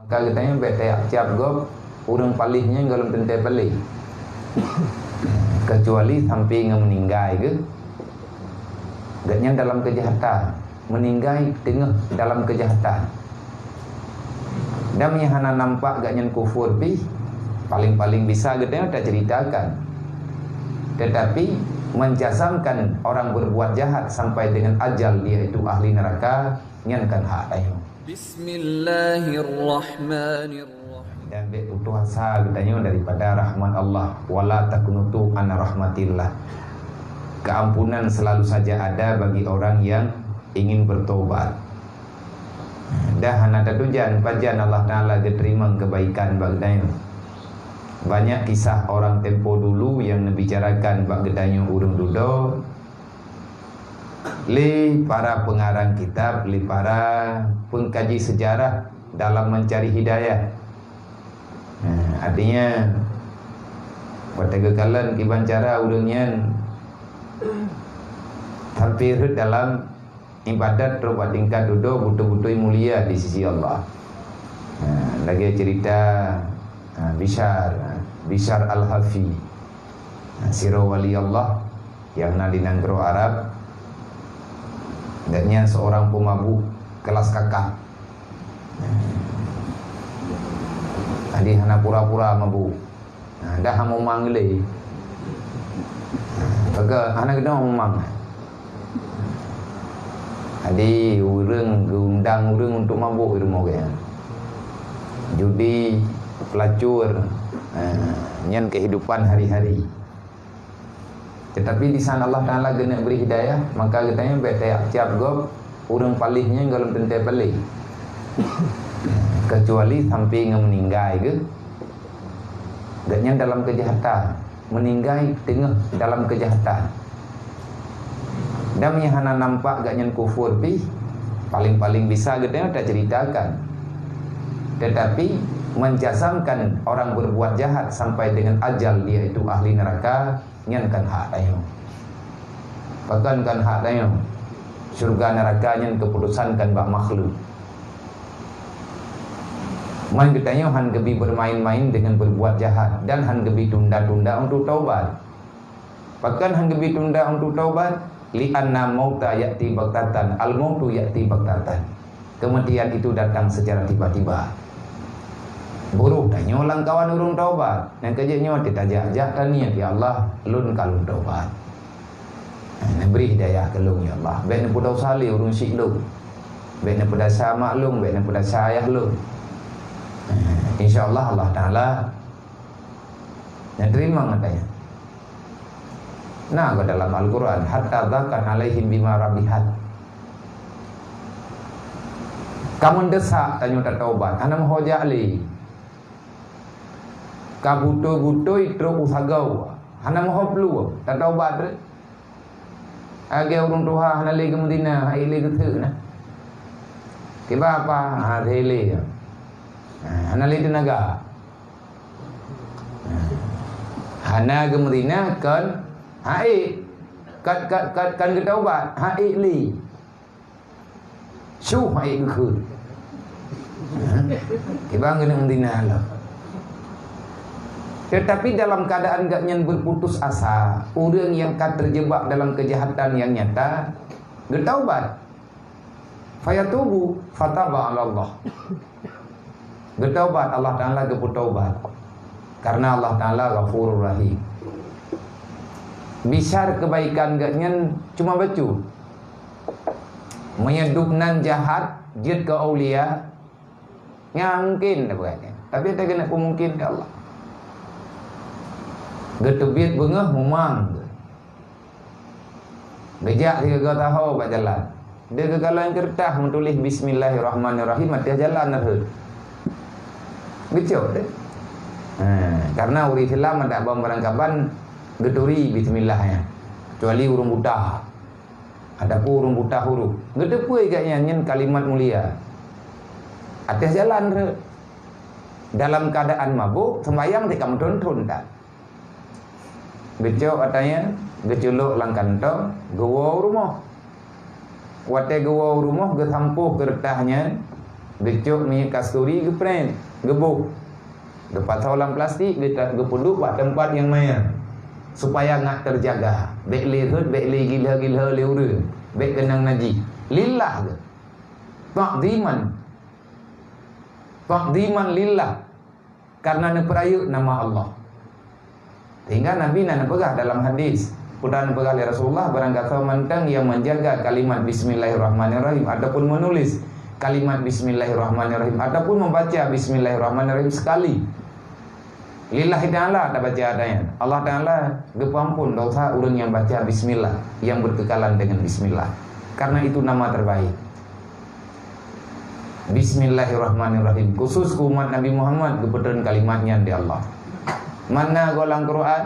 Kalau tanya bete tiap gop urang palihnya galem tente palih. Kecuali sampai meninggal ke. Gaknya dalam kejahatan, meninggal tengah dalam kejahatan. Dan yang hana nampak gaknya kufur pi paling-paling bisa katanya tak ceritakan. Tetapi menjasamkan orang berbuat jahat sampai dengan ajal dia itu ahli neraka, nyankan hak ayo. Bismillahirrahmanirrahim. Dan putus asa katanya daripada rahmat Allah. Wala takunutu an rahmatillah. Keampunan selalu saja ada bagi orang yang ingin bertobat. Dah hana tujuan pajan Allah Taala diterima kebaikan bagdanya. Banyak kisah orang tempo dulu yang membicarakan bagdanya urung dudo. Li para pengarang kitab, li para pengkaji sejarah dalam mencari hidayah. Artinya pada kekalan iban cara urungnya hampir dalam ibadat roba tingkat duduk betul-betul mulia di sisi Allah. Lagi cerita Bishar Al-Hafi, siro wali Allah yang di Nanggro Arab. Dannya seorang pemabuk kelas kakak. Adi hana pura-pura mabuk. Dah mau mangle. Baga anak kita memang. Adi urang undang urang untuk mabuk di rumah dia. Judi, pelacur, nyan kehidupan hari-hari. Tetapi di sana Allah Taala gena beri hidayah, maka katanya bete tiap gop urang palihnya galem tente palih. Kecuali sampai meninggal ke. Gaknya dalam kejahatan, meninggal tengah dalam kejahatan. Dan yang hana nampak gaknya kufur pi paling-paling bisa katanya tak ceritakan. Tetapi menjasamkan orang berbuat jahat sampai dengan ajal dia itu ahli neraka, nyankan hak ayo. Pakankan hak ayo. Surga neraka nyan keputusan kan bak makhluk. Man katanya han gebi bermain-main dengan berbuat jahat dan han gebi tunda-tunda untuk taubat. Pakan han gebi tunda untuk taubat li anna mauta ya'ti baghtatan, al mautu ya'ti baghtatan. Kematian itu datang secara tiba-tiba. Buruk tanya ulang kawan urung taubat. Yang kerjanya ditajak-ajak tanya ya Allah lun kalun taubat. Beri hidayah ke lung ya Allah. Baik nak pulau salih urung syik lung. Baik nak pulau sama lung, baik nak pulau sayah lung. InsyaAllah Allah Ta'ala yang terima katanya. Nah, ke dalam Al-Quran hatta dhakan alaihim bima rabihat. Kamu desak tanya tak taubat anam hojak li. Kabutoi-butoi terus usagau. Anam hoplu tak taubat. Age urung tuha hana li ke Medina, hai li ke na. Tiba apa? Hari hana li tenaga. Hana ke Medina kan hai kan ke taubat, hai li. Su hai ke khur. Tiba ke Medina lah. Tetapi dalam keadaan gaknya berputus asa, orang yang kan terjebak dalam kejahatan yang nyata, bertaubat. Fayatubu fataba ala Allah. Bertaubat Allah Ta'ala bertaubat. Karena Allah Ta'ala Ghafurur Rahim. Bisar kebaikan gaknya cuma bacu. Menyedupnan jahat jid ke aulia. Mungkin tapi tak kena mungkin ke Allah. Getebit bengah memang. Gejak 3 tahun buat jalan. Dia kekalan kertas menulis Bismillahirrahmanirrahim atas jalan dah. Gecok deh. Karena uri Islam ada bom barangkapan geturi bismillahnya. Kecuali urung buta. Ada pun urung buta huruf. Getepui gaknya nyen kalimat mulia. Atas jalan dah. Dalam keadaan mabuk sembahyang tidak mentuntun tak. Gecok katanya, geculuk langkanto, gowo rumah. Wate gowo rumah gesampuh gertahnya, Gecok minyak kasturi ke print, gebuk. Dapat tawalan plastik, kita gepunduk pada tempat yang maya. Supaya ngak terjaga. Baik lehut, baik le gila-gila leura. Baik kenang najis. Lillah ke? Ta'ziman. Ta'ziman lillah. Karena neperayuk nama Allah. Sehingga Nabi nak pegah dalam hadis. Putra pegah oleh Rasulullah barang kata mantang yang menjaga kalimat Bismillahirrahmanirrahim ataupun menulis kalimat Bismillahirrahmanirrahim ataupun membaca Bismillahirrahmanirrahim sekali. Lillahi ta'ala tak baca adanya. Allah Ta'ala gepampun dosa urang yang baca Bismillah, yang berkekalan dengan Bismillah. Karena itu nama terbaik. Bismillahirrahmanirrahim. Khusus umat Nabi Muhammad kebetulan kalimatnya di Allah. Mana golang Quran?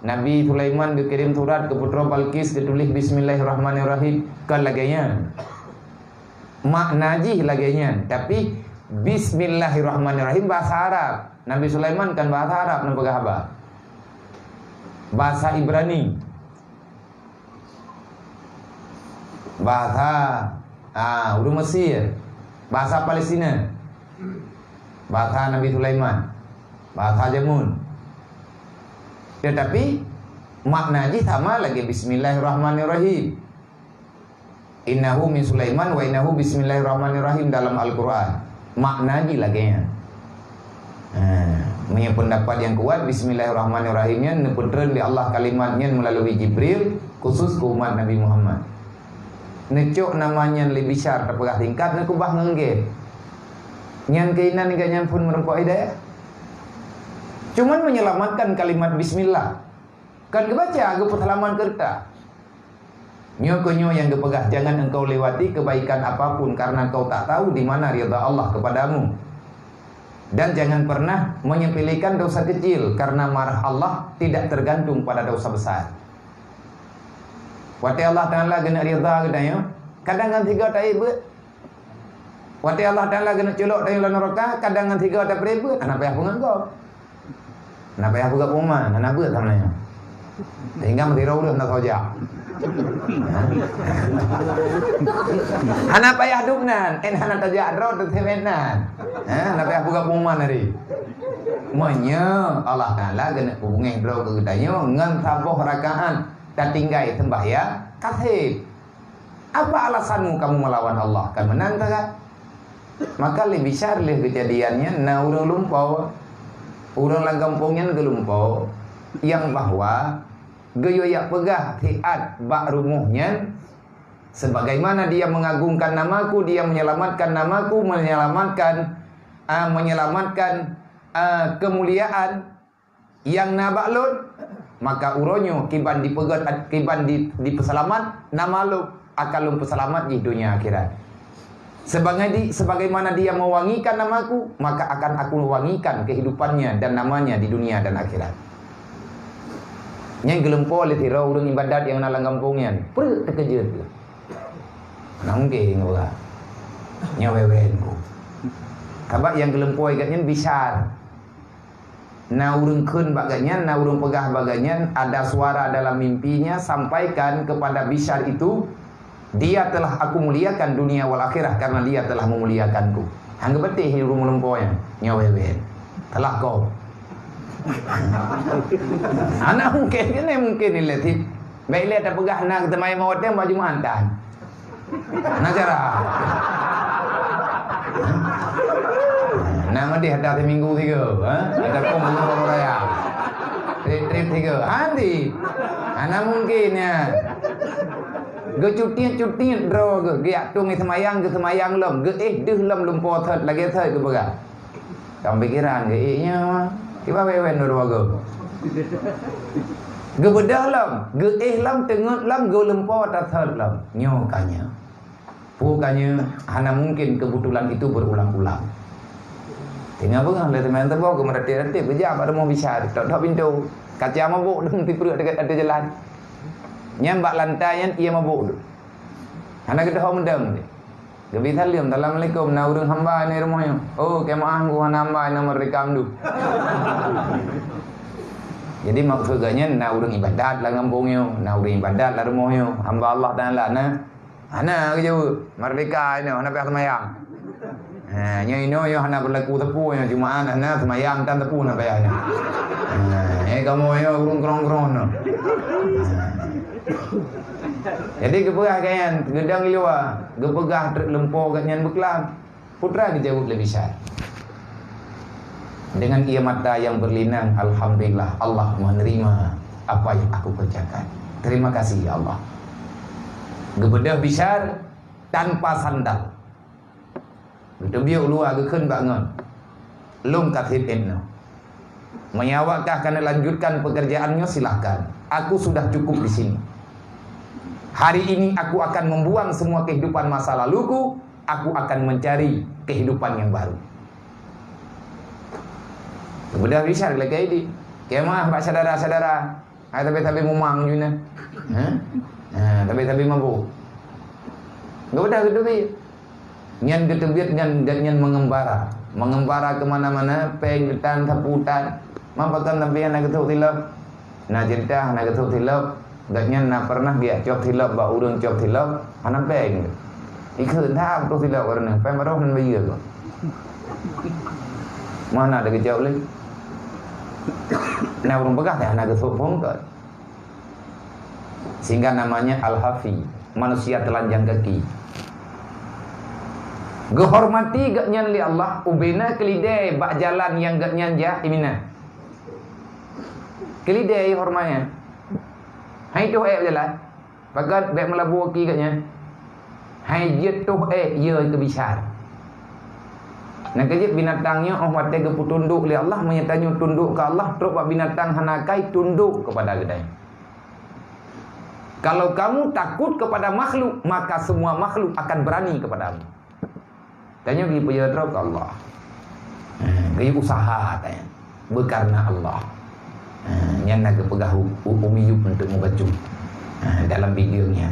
Nabi Sulaiman dikirim surat ke putra Balqis ditulis Bismillahirrahmanirrahim. Kan laganya maknaji laganya, tapi Bismillahirrahmanirrahim bahasa Arab. Nabi Sulaiman kan bahasa Arab nampak apa? Bahasa Ibrani. Bahasa Urdu Mesir. Bahasa Palestina. Bahasa Nabi Sulaiman. Bahasa Jamun. Tetapi maknanya sama lagi Bismillahirrahmanirrahim. Innahu min Sulaiman wa innahu Bismillahirrahmanirrahim dalam Al-Quran. Maknanya lagi ya. Punya pendapat yang kuat Bismillahirrahmanirrahimnya neputren di Allah kalimatnya melalui Jibril khusus ke umat Nabi Muhammad. Necok namanya lebih syar terpegah tingkat nak kubah ngengge. Nyan keinan ngan pun merempok hidayah. Cuman menyelamatkan kalimat Bismillah. Kan kebaca ke halaman kertas. Nyo yang kepegah jangan engkau lewati kebaikan apapun karena kau tak tahu di mana ridha Allah kepadamu. Dan jangan pernah menyepelekan dosa kecil karena marah Allah tidak tergantung pada dosa besar. Wati Allah Ta'ala kena ridha katanya. Kadang kan tiga tak ibut. Wati Allah Ta'ala kena culuk dari neraka. Kadang kan tiga tak berebut. Anak payah pungan kau. Anak payah pungan rumah. Anak buat namanya. Sehingga mesti rauh nak sojak. Anak payah duknan. Anak tajak rauh tu temenan. Anak payah pungan rumah nari. Manya Allah Ta'ala kena hubungi rauh ke katanya. Ngan tabuh rakaat. Dan tinggai sembahyang kasih. Apa alasanmu kamu melawan Allah? Kan menang tak? Maka lebih syar kejadiannya. Nah urang lumpau, urang lang kampungnya gelumpau, yang bahwa geyoyak pegah hiat bak rumuhnya, sebagaimana dia mengagungkan namaku, dia menyelamatkan namaku, menyelamatkan kemuliaan yang nabaklun. Maka uronyo kiban dipegat kiban di peselamat nama lu akan lu peselamat di dunia akhirat. Sebagaimana dia mewangikan namaku, maka akan aku wangikan kehidupannya dan namanya di dunia dan akhirat. Yang gelempo oleh tirau urang ibadat yang nalang kampungnya. Per terkejut. Nangge ngoga. Nyawewenku. Kabak yang gelempo igatnya bisar. Na urang keun baganya, na urang pegah baganya, ada suara dalam mimpinya sampaikan kepada Bishar itu, dia telah aku muliakan dunia wal akhirah karena dia telah memuliakanku. Hangga betih urang melumponya, nyawewen. Telah kau. Anak mungkin ni mungkin ni letih. Baik lihat ada pegah nak temai maut dia baju mantan. Nak cara. Nama dia ada minggu 3, ada pun minggu raya. Trip 3, handi. Anak mungkin ya. Ge cuti draw ge atung ke semayang lom. Ge deh lom lumpo thot lagi thot ke baga. Kam pikiran ge nya. Kiba wewen dua ge. Ge bedah lom, ge lom tengut lom ge lumpo ta thot lom. Nyo kanya. Pukanya hana mungkin kebetulan itu berulang-ulang. Tinggal apa kan teman terbawa ke merati-rati kerja pada mau bisa tak pintu kaca mabuk dong pipruk dekat ada jalan nyambak lantai ia mabuk tu anak kita hom mendem dia bisa liam assalamualaikum na urang hamba ni rumahnya oh kemaah gua hamba nama rekam tu jadi maksudnya na urang ibadat lah kampungnya na urang ibadat lah rumahnya hamba Allah Taala na ana kerja merdeka ini ana pergi semayang Nya ino yo hana berlaku tepu yo Jumaat hana semayang tan tepu na bayarnya. Kamu yo urung krong-krong no. Jadi gepegah kayan gedang liwa, gepegah truk lempo kat nyan beklam. Putra dijawab lebih besar. Dengan ia mata yang berlinang, alhamdulillah Allah menerima apa yang aku kerjakan. Terima kasih ya Allah. Gebedah besar tanpa sandal. Betul biar luar ke ken bangun. Lom kathib enno. Menyawakah kena lanjutkan pekerjaannya silakan. Aku sudah cukup di sini. Hari ini aku akan membuang semua kehidupan masa laluku. Aku akan mencari kehidupan yang baru. Bedah besar lagi ini. Kemah pak saudara-saudara. Tapi mumang juga. Tapi mabuk. Gak udah gitu bi. Nyan ketebit nyan mengembara kemana-mana, penggetan saputan, mampakan tapi yang nak ketuk tilap, nak cerita nak ketuk tilap, gatnyan nak pernah dia cok tilap, bau urun cok tilap, anak peng, ikut tak ketuk tilap karena peng baru nan bayar tu, mana ada kejauh lagi, nak urun pegah dah nak ketuk pongkat, sehingga namanya al-hafi, manusia telanjang kaki. Gehormati gak nyan li Allah ubena kelidai bak jalan yang gak nyan jah imina. Kelidai hormatnya. Hai tu jalan. Bagat bek melabu ki gak nyan. Hai jet tu ye ke besar. Nak kejip binatangnya mate ke tunduk li Allah menyatanya tunduk ke Allah terus bak binatang hanakai tunduk kepada gedai. Kalau kamu takut kepada makhluk maka semua makhluk akan berani kepadamu. Tanya pergi pejabat ke Allah. Gaya usaha tanya. Berkarena Allah. Yang nak pegah umiyub untuk membaca dalam videonya.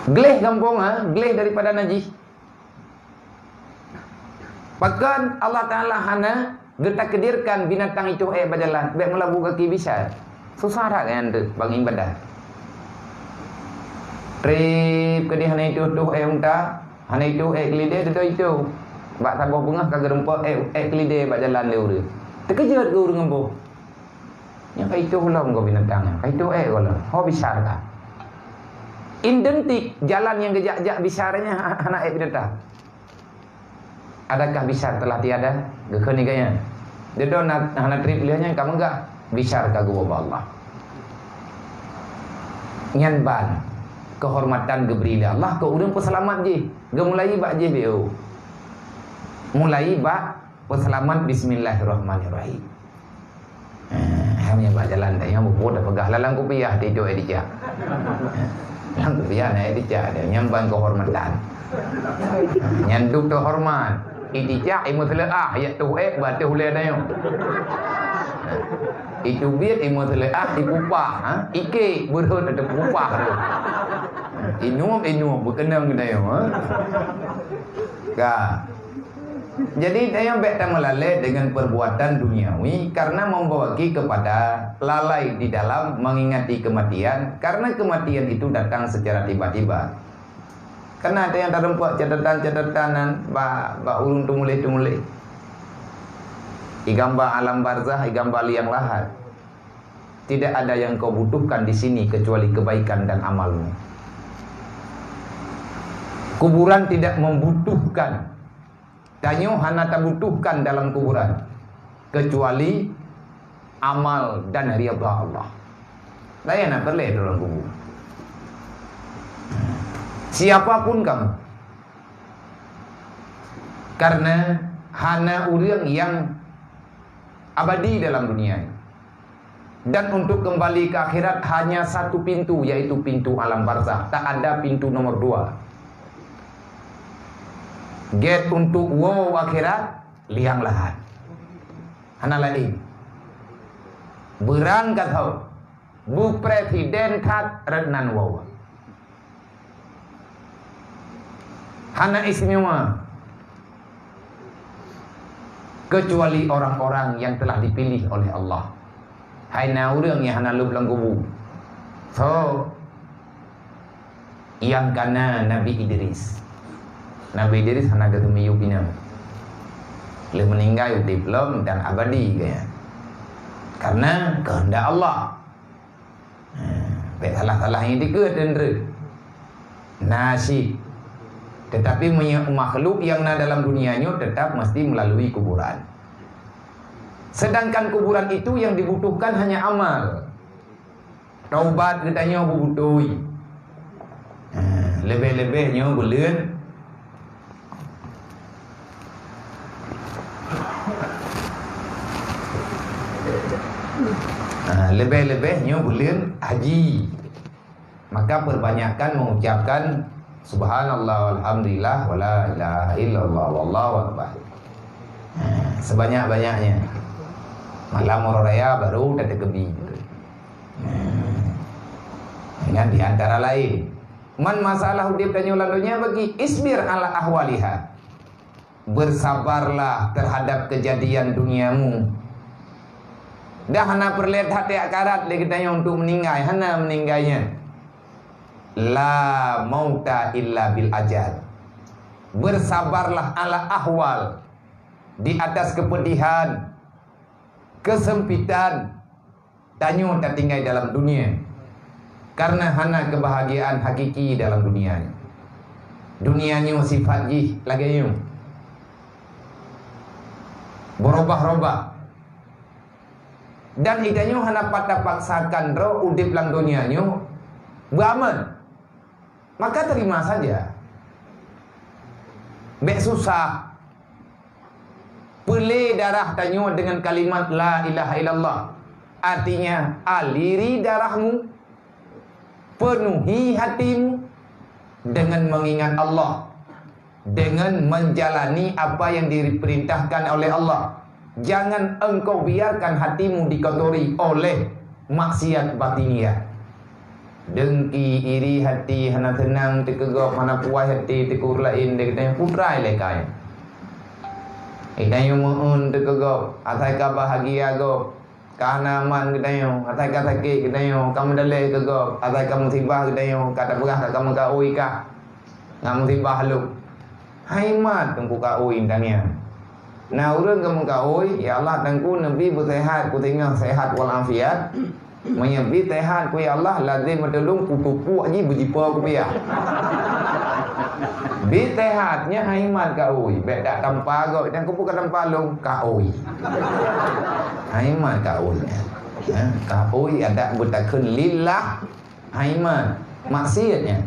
Geleh kampung geleh daripada najis. Bahkan Allah Ta'ala hana getak kedirkan binatang itu berjalan. Baik melabu kaki bisa. Susah tak kan bang ibadah. Trip ke dia hana itu unta, hana itu kelide itu. Bak tabah bungah kagak rempak kelide bak jalan dia. Terkejut ke urang ambo. Yang kai itu ulang kau binatang. Kai itu kalau ho besar ka. Identik jalan yang gejak-jak besarnya hana binatang. Adakah besar telah tiada? Gekeni gaya. Dia don hana trip lihatnya kamu enggak besar ka gua Allah. Nyan ban kehormatan geberi Allah ke urang peselamat je. Ge mulai bak je beo. Mulai bak peselamat bismillahirrahmanirrahim. Hanya bak jalan dah yang buat dah pegah lalang kopiah tidur dia. Lalang kopiah naik dia dia nyambang kehormatan. Nyanduk tu hormat. Idijak imu telaah ya tu batu hule dayo. Itu biar imu telaah dipupah, ike berhut ada pupah tu. Inum berkenang dayo, Ka. Jadi dayo bek tak melalai dengan perbuatan duniawi karena membawaki kepada lalai di dalam mengingati kematian karena kematian itu datang secara tiba-tiba. Karena ada yang terempat catatan-catatanan ba urung tumulih. Igamba alam barzah, igamba liang lahat. Tidak ada yang kau butuhkan di sini kecuali kebaikan dan amalmu. Kuburan tidak membutuhkan. Danyo hana tak butuhkan dalam kuburan kecuali amal dan ridha Allah. Layan nak perle dalam kubur. Siapapun kamu. Karena hana urang yang abadi dalam dunia ini. Dan untuk kembali ke akhirat hanya satu pintu, yaitu pintu alam barzah. Tak ada pintu nomor 2. Gate untuk wow akhirat liang lahat. Hana lain. Berangkat hau. Bu presiden kat rednan wow. Hana istimewa. Kecuali orang-orang yang telah dipilih oleh Allah. Hai na urang yang hana lu belang kubu. So yang kana Nabi Idris. Nabi Idris hana gatu miyu pina. Le meninggal diplom dan abadi kaya. Karena kehendak Allah. Salah-salah yang dikut dendera. Nasib. Tetapi makhluk yang ada dalam dunianya tetap mesti melalui kuburan. Sedangkan kuburan itu yang dibutuhkan hanya amal. Taubat katanya berbutuh. Lebih-lebihnya bulan. Lebih-lebihnya bulan haji. Maka perbanyakkan mengucapkan subhanallah walhamdulillah wala ilaha illallah wallahu akbar. Sebanyak-banyaknya. Malam raya baru datang kebi. Dengan di antara lain, man masalah hidup dan lalunya bagi isbir ala ahwaliha. Bersabarlah terhadap kejadian duniamu. Dah hana perlihat hati akarat lagi tanya untuk meninggal, hana meninggalnya. La mauta illa bil ajal. Bersabarlah ala ahwal, di atas kepedihan, kesempitan, tanyo tak tinggal dalam dunia. Karena hana kebahagiaan hakiki dalam dunia. Dunianya sifat jih lagi yung berubah-ubah. Dan ikanyo hana patah paksakan roh udip lang dunianya beramal. Maka terima saja. Bek susah. Pelih darah tanyo dengan kalimat la ilaha illallah. Artinya aliri darahmu, penuhi hatimu dengan mengingat Allah, dengan menjalani apa yang diperintahkan oleh Allah. Jangan engkau biarkan hatimu dikotori oleh maksiat batiniah. Dengki, iri hati, hana tenang, tekegop, hana puas hati, tekur lain, dia kata putrai lekai. Ikanya mohon tekegop, atai ka bahagia gop, kana aman katanya, atai ka sakit katanya, kamu dalai kegop, atai ka musibah katanya, kata berah kat kamu ka oi ka. Ngam musibah lu. Hai mat tengku ka oi tanya. Nah urang kamu ka oi, ya Allah tengku nabi bersehat, ku tengah sehat walafiat. Menyebut tehat ku ya Allah lazim medelung kutupu aji berjipa ku pia. Bi tehatnya haimat ka oi, bek dak tanpa go dan ku bukan tanpa long ka oi. Haimat ka oi. Ka oi ada bertakun lillah haimat maksiatnya.